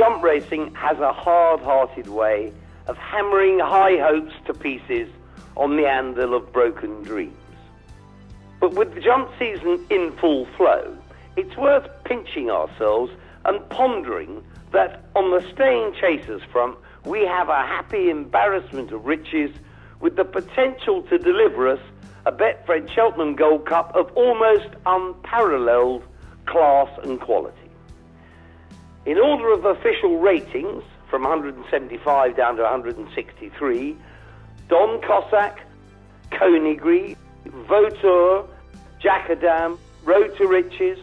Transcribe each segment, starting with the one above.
jump racing has a hard-hearted way of hammering high hopes to pieces on the anvil of broken dreams. But with the jump season in full flow, it's worth pinching ourselves and pondering that on the staying chasers front, we have a happy embarrassment of riches with the potential to deliver us a Betfred Cheltenham Gold Cup of almost unparalleled class and quality. In order of official ratings, from 175 down to 163, Don Cossack, Conegri, Vautour, Jacadam, Road to Riches,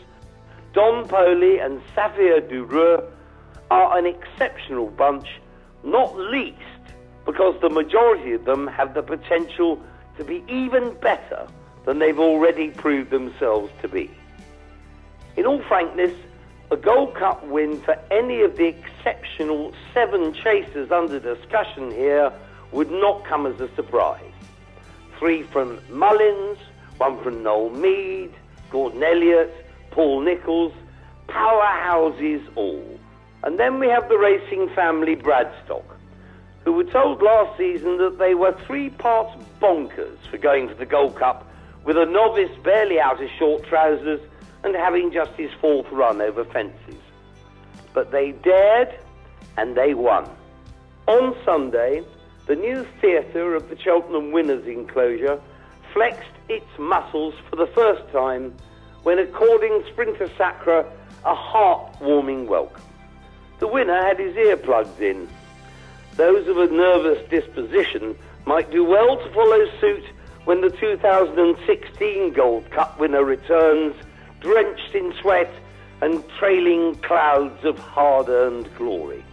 Don Poli and Saphir Dureux are an exceptional bunch, not least because the majority of them have the potential to be even better than they've already proved themselves to be. In all frankness, a Gold Cup win for any of the exceptional 7 chasers under discussion here would not come as a surprise. 3 from Mullins, 1 from Noel Mead, Gordon Elliott, Paul Nicholls, powerhouses all. And then we have the racing family Bradstock, who were told last season that they were 3 parts bonkers for going for the Gold Cup with a novice barely out of short trousers and having just his 4th run over fences. But they dared and they won. On Sunday, the new theatre of the Cheltenham Winners' Enclosure flexed its muscles for the first time when according Sprinter Sacre a heartwarming welcome. The winner had his earplugs in. Those of a nervous disposition might do well to follow suit when the 2016 Gold Cup winner returns, drenched in sweat and trailing clouds of hard-earned glory.